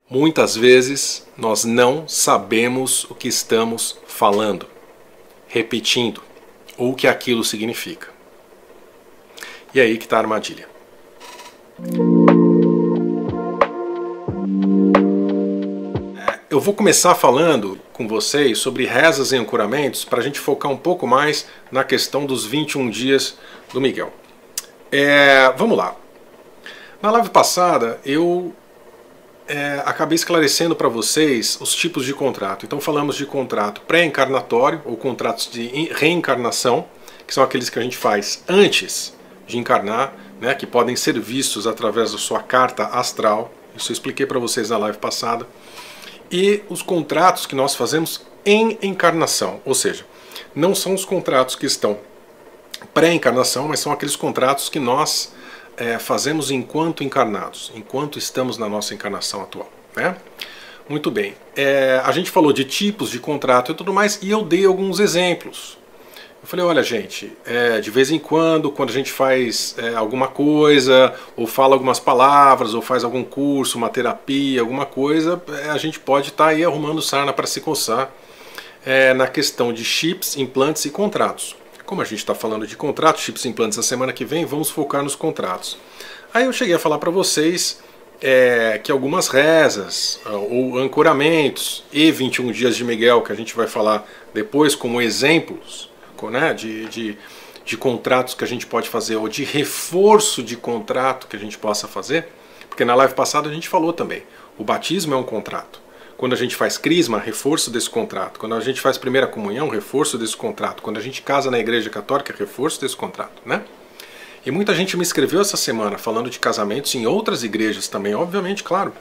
Muitas vezes nós não sabemos o que estamos falando, repetindo, ou o que aquilo significa. E é aí que está a armadilha. Eu vou começar falando com vocês sobre rezas e ancoramentos para a gente focar um pouco mais na questão dos 21 dias do Miguel. Vamos lá. Na live passada eu acabei esclarecendo para vocês os tipos de contrato. Então falamos de contrato pré-encarnatório ou contratos de reencarnação, que são aqueles que a gente faz antes de encarnar, né, que podem ser vistos através da sua carta astral. Isso eu expliquei para vocês na live passada. E os contratos que nós fazemos em encarnação, ou seja, não são os contratos que estão pré-encarnação, mas são aqueles contratos que nós fazemos enquanto encarnados, enquanto estamos na nossa encarnação atual, né? Muito bem, a gente falou de tipos de contrato e tudo mais, e eu dei alguns exemplos. Eu falei, olha gente, de vez em quando a gente faz alguma coisa, ou fala algumas palavras, ou faz algum curso, uma terapia, alguma coisa, a gente pode estar aí arrumando sarna para se coçar na questão de chips, implantes e contratos. Como a gente está falando de contratos, chips e implantes, a semana que vem vamos focar nos contratos. Aí eu cheguei a falar para vocês que algumas rezas ou ancoramentos e 21 dias de Miguel, que a gente vai falar depois como exemplos, né, de contratos que a gente pode fazer, ou de reforço de contrato que a gente possa fazer, porque na live passada a gente falou também, o batismo é um contrato. Quando a gente faz crisma, reforço desse contrato. Quando a gente faz primeira comunhão, reforço desse contrato. Quando a gente casa na igreja católica, reforço desse contrato, né? E muita gente me escreveu essa semana falando de casamentos em outras igrejas também, obviamente, claro,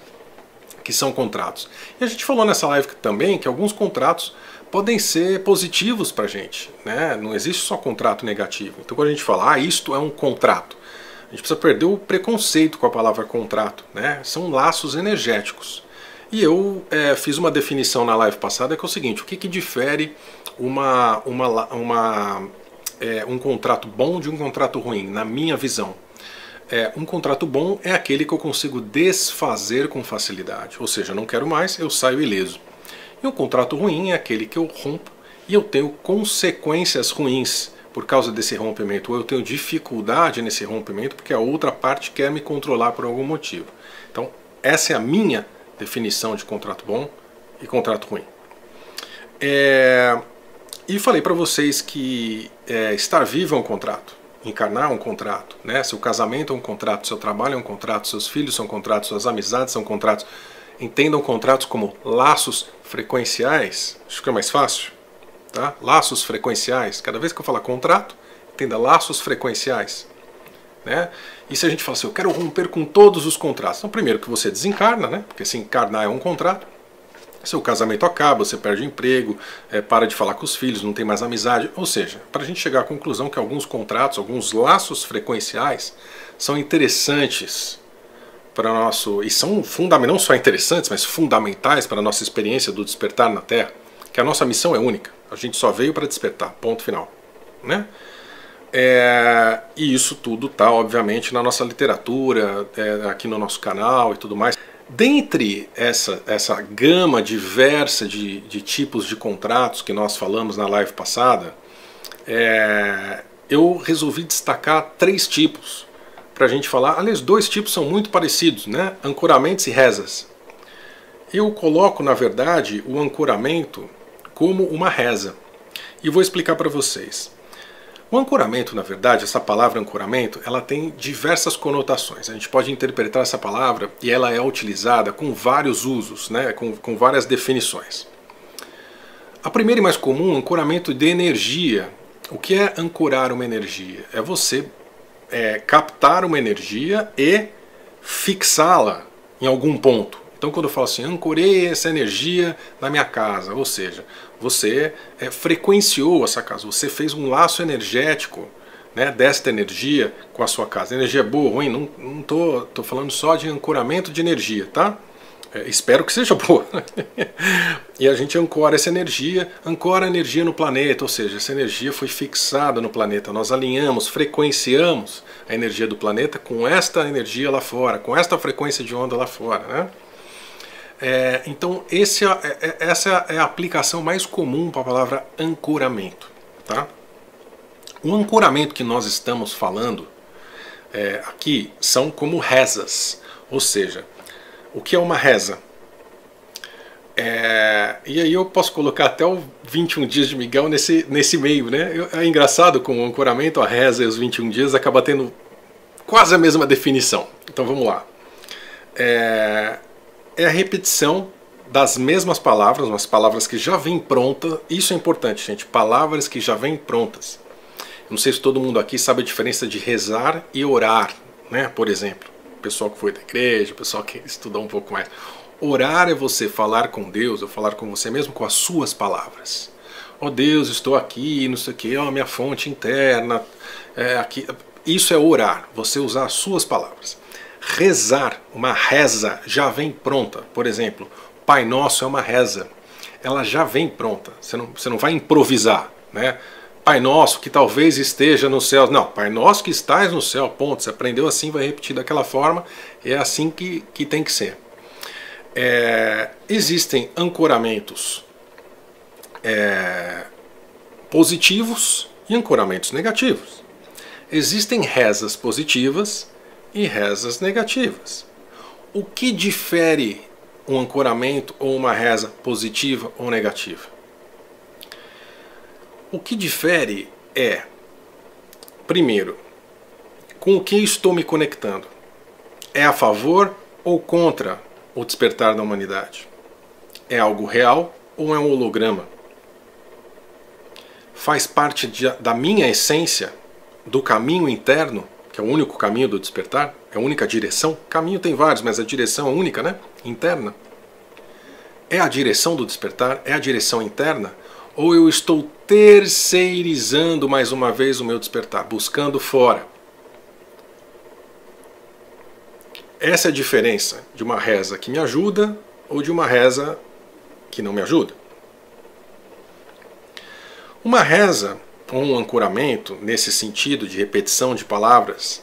que são contratos. E a gente falou nessa live também que alguns contratos podem ser positivos pra gente, né? Não existe só contrato negativo. Então quando a gente fala, isto é um contrato, a gente precisa perder o preconceito com a palavra contrato, né? São laços energéticos. E eu fiz uma definição na live passada que é o seguinte, o que difere um contrato bom de um contrato ruim, na minha visão? Um contrato bom é aquele que eu consigo desfazer com facilidade, ou seja, não quero mais, eu saio ileso. E um contrato ruim é aquele que eu rompo e eu tenho consequências ruins por causa desse rompimento, ou eu tenho dificuldade nesse rompimento porque a outra parte quer me controlar por algum motivo. Então, essa é a minha definição de contrato bom e contrato ruim. E falei para vocês que estar vivo é um contrato, encarnar é um contrato, né? Seu casamento é um contrato, seu trabalho é um contrato, seus filhos são contratos, suas amizades são contratos. Entendam contratos como laços frequenciais, acho que é mais fácil, tá? Laços frequenciais, cada vez que eu falar contrato, entenda laços frequenciais, né? E se a gente fala assim, eu quero romper com todos os contratos, então primeiro que você desencarna, né? Porque se encarnar é um contrato, seu casamento acaba, você perde o emprego, para de falar com os filhos, não tem mais amizade, ou seja, para a gente chegar à conclusão que alguns contratos, alguns laços frequenciais são interessantes para nosso, e são fundamentais, não só interessantes, mas fundamentais para a nossa experiência do despertar na Terra, que a nossa missão é única, a gente só veio para despertar, ponto final, né? E isso tudo está, obviamente, na nossa literatura, aqui no nosso canal e tudo mais. Dentre essa gama diversa de tipos de contratos que nós falamos na live passada, eu resolvi destacar 3 tipos para a gente falar. Aliás, 2 tipos são muito parecidos, né? Ancoramentos e rezas. Eu coloco, na verdade, o ancoramento como uma reza. E vou explicar para vocês. O ancoramento, na verdade, essa palavra ancoramento, ela tem diversas conotações. A gente pode interpretar essa palavra e ela é utilizada com vários usos, né? com várias definições. A primeira e mais comum, ancoramento de energia. O que é ancorar uma energia? É você captar uma energia e fixá-la em algum ponto. Então quando eu falo assim, ancorei essa energia na minha casa, ou seja, você frequenciou essa casa, você fez um laço energético, né, desta energia com a sua casa. Energia boa ou ruim, não tô falando só de ancoramento de energia, tá? Espero que seja boa. E a gente ancora essa energia, ancora a energia no planeta, ou seja, essa energia foi fixada no planeta. Nós alinhamos, frequenciamos a energia do planeta com esta energia lá fora, com esta frequência de onda lá fora, né? Então essa é a aplicação mais comum para a palavra ancoramento. Tá? O ancoramento que nós estamos falando aqui são como rezas. Ou seja, o que é uma reza? E aí eu posso colocar até o 21 dias de Miguel nesse meio, né? É engraçado com o ancoramento, a reza e os 21 dias acaba tendo quase a mesma definição. Então vamos lá. É a repetição das mesmas palavras, umas palavras que já vêm prontas. Isso é importante, gente. Palavras que já vêm prontas. Não sei se todo mundo aqui sabe a diferença de rezar e orar, né? Por exemplo, o pessoal que foi da igreja, o pessoal que estudou um pouco mais. Orar é você falar com Deus, ou falar com você mesmo com as suas palavras. Oh Deus, estou aqui, não sei o que, minha fonte interna, aqui. Isso é orar, você usar as suas palavras. Rezar, uma reza, já vem pronta. Por exemplo, Pai Nosso é uma reza. Ela já vem pronta, você não vai improvisar, né? Pai Nosso que talvez esteja no céu. Não, Pai Nosso que estás no céu, ponto. Você aprendeu assim, vai repetir daquela forma, é assim que tem que ser. Existem ancoramentos positivos e ancoramentos negativos. Existem rezas positivas e rezas negativas. O que difere um ancoramento ou uma reza positiva ou negativa? O que difere primeiro, com o que estou me conectando. É a favor ou contra o despertar da humanidade? É algo real ou é um holograma? Faz parte da minha essência, do caminho interno, que é o único caminho do despertar? É a única direção? Caminho tem vários, mas a direção é única, né? Interna. É a direção do despertar? É a direção interna? Ou eu estou terceirizando mais uma vez o meu despertar, buscando fora? Essa é a diferença de uma reza que me ajuda ou de uma reza que não me ajuda. Uma reza ou um ancoramento, nesse sentido de repetição de palavras,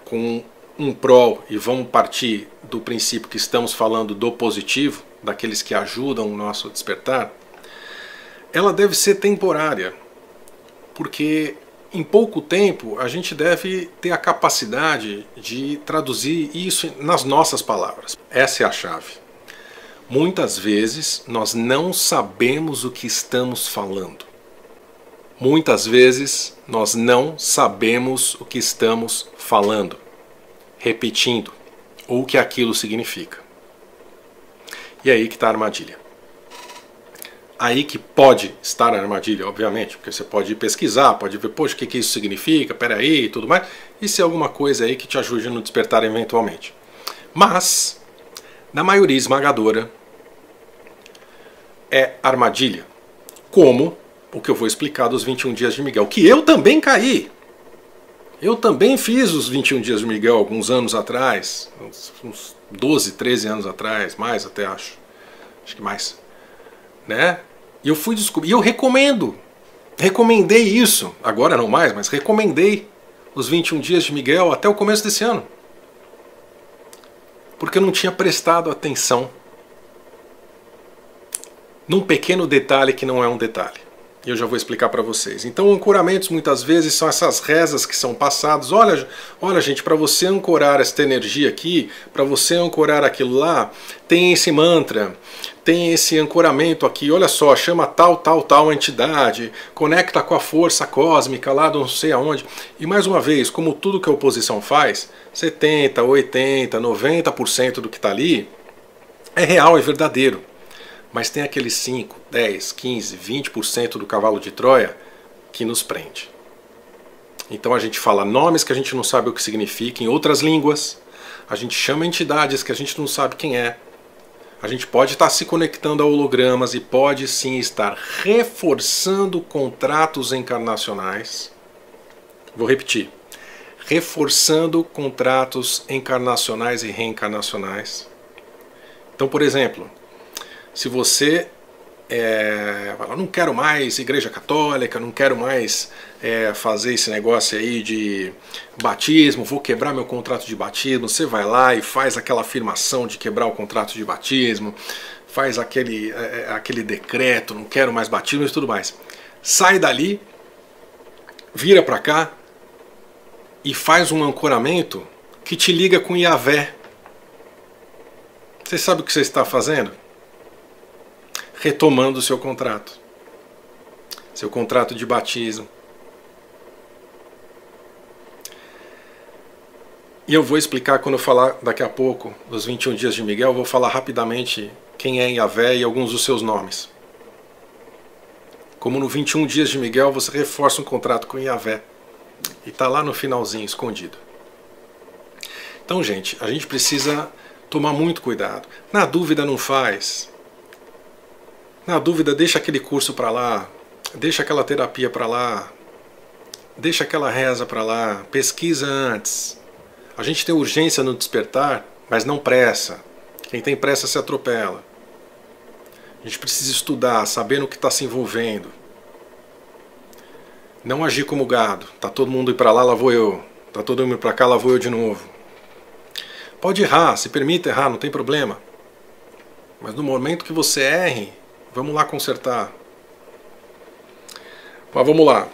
com um prol, e vamos partir do princípio que estamos falando do positivo, daqueles que ajudam o nosso despertar, ela deve ser temporária, porque em pouco tempo a gente deve ter a capacidade de traduzir isso nas nossas palavras. Essa é a chave. Muitas vezes nós não sabemos o que estamos falando. Muitas vezes nós não sabemos o que estamos falando, repetindo, ou o que aquilo significa. E é aí que está a armadilha. Aí que pode estar a armadilha, obviamente, porque você pode ir pesquisar, pode ver, poxa, o que isso significa, peraí e tudo mais, e se é alguma coisa aí que te ajude no despertar eventualmente. Mas, na maioria esmagadora, é armadilha. Como o que eu vou explicar dos 21 dias de Miguel, que eu também caí. Eu também fiz os 21 dias de Miguel alguns anos atrás, uns 12, 13 anos atrás, mais até acho que mais. Né? E eu fui descobrir, e eu recomendei isso, agora não mais, mas recomendei os 21 dias de Miguel até o começo desse ano, porque eu não tinha prestado atenção num pequeno detalhe que não é um detalhe, e eu já vou explicar para vocês. Então, ancoramentos muitas vezes são essas rezas que são passadas. Olha gente, para você ancorar esta energia aqui, para você ancorar aquilo lá, tem esse mantra, tem esse ancoramento aqui, olha só, chama tal entidade, conecta com a força cósmica lá do não sei aonde. E mais uma vez, como tudo que a oposição faz, 70, 80, 90% do que está ali é real, é verdadeiro. Mas tem aqueles 5, 10, 15, 20% do cavalo de Troia que nos prende. Então a gente fala nomes que a gente não sabe o que significa em outras línguas, a gente chama entidades que a gente não sabe quem é, a gente pode estar se conectando a hologramas e pode sim estar reforçando contratos encarnacionais. Vou repetir. Reforçando contratos encarnacionais e reencarnacionais. Então, por exemplo, se você Fala, não quero mais igreja católica, não quero mais fazer esse negócio aí de batismo, vou quebrar meu contrato de batismo. Você vai lá e faz aquela afirmação de quebrar o contrato de batismo, faz aquele decreto, não quero mais batismo e tudo mais. Sai dali, vira para cá e faz um ancoramento que te liga com Yahvé. Você sabe o que você está fazendo? Retomando o seu contrato de batismo. E eu vou explicar quando eu falar daqui a pouco dos 21 dias de Miguel, eu vou falar rapidamente quem é Yahvé e alguns dos seus nomes. Como no 21 dias de Miguel você reforça um contrato com Yahvé e está lá no finalzinho, escondido. Então, gente, a gente precisa tomar muito cuidado. Na dúvida não faz. Na dúvida, deixa aquele curso para lá, deixa aquela terapia para lá, deixa aquela reza para lá, pesquisa antes. A gente tem urgência no despertar, mas não pressa. Quem tem pressa se atropela. A gente precisa estudar, saber no que está se envolvendo. Não agir como gado. Tá todo mundo indo para lá, lá vou eu. Tá todo mundo indo para cá, lá vou eu de novo. Pode errar, se permita errar, não tem problema. Mas no momento que você erre, vamos lá consertar. Mas vamos lá.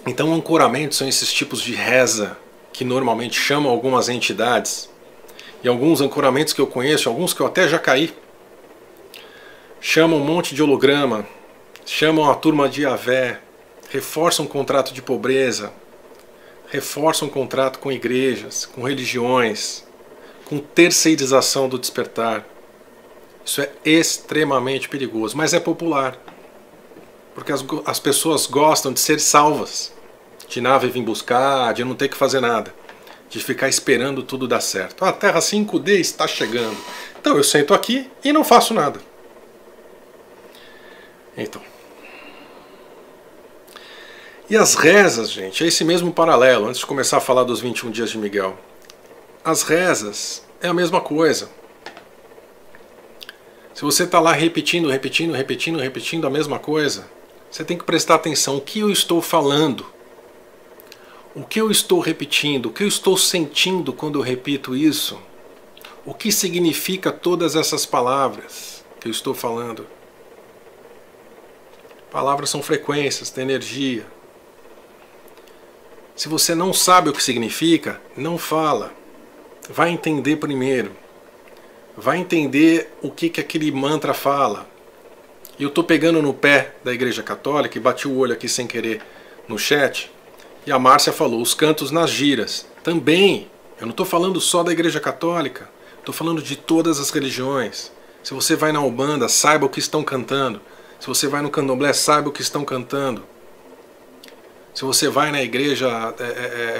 Então, ancoramentos são esses tipos de reza que normalmente chamam algumas entidades. E alguns ancoramentos que eu conheço, alguns que eu até já caí, chamam um monte de holograma, chamam a turma de Yahvé, reforçam um contrato de pobreza, reforçam um contrato com igrejas, com religiões, com terceirização do despertar. Isso é extremamente perigoso, mas é popular. Porque as pessoas gostam de ser salvas, de nave vir buscar, de não ter que fazer nada, de ficar esperando tudo dar certo. A Terra 5D está chegando, então eu sento aqui e não faço nada. Então. E as rezas, gente, é esse mesmo paralelo, antes de começar a falar dos 21 dias de Miguel. As rezas é a mesma coisa. Se você está lá repetindo a mesma coisa, você tem que prestar atenção. O que eu estou falando? O que eu estou repetindo? O que eu estou sentindo quando eu repito isso? O que significa todas essas palavras que eu estou falando? Palavras são frequências, tem energia. Se você não sabe o que significa, não fala. Vai entender primeiro. Vai entender o que aquele mantra fala. E eu estou pegando no pé da Igreja Católica e bati o olho aqui sem querer no chat. E a Márcia falou, os cantos nas giras. Também, eu não estou falando só da Igreja Católica. Estou falando de todas as religiões. Se você vai na Umbanda, saiba o que estão cantando. Se você vai no Candomblé, saiba o que estão cantando. Se você vai na igreja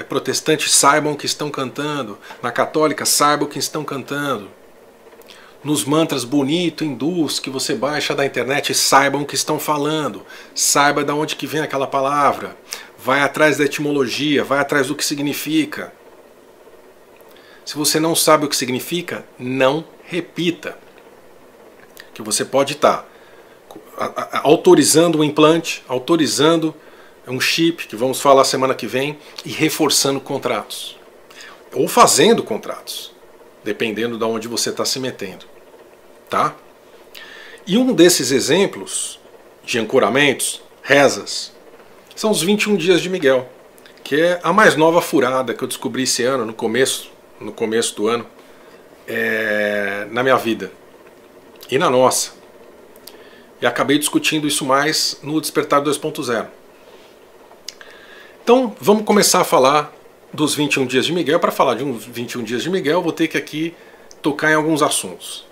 protestante, saibam o que estão cantando. Na católica, saibam o que estão cantando. Nos mantras bonito, hindus, que você baixa da internet, saibam o que estão falando. Saiba de onde que vem aquela palavra. Vai atrás da etimologia, vai atrás do que significa. Se você não sabe o que significa, não repita. Que você pode estar autorizando o implante, autorizando um chip, que vamos falar semana que vem, e reforçando contratos. Ou fazendo contratos, dependendo de onde você está se metendo. Tá? E um desses exemplos de ancoramentos, rezas, são os 21 dias de Miguel, que é a mais nova furada que eu descobri esse ano, no começo do ano, na minha vida. E na nossa. E acabei discutindo isso mais no Despertar 2.0. Então, vamos começar a falar dos 21 dias de Miguel. Para falar de uns 21 dias de Miguel, eu vou ter que aqui tocar em alguns assuntos.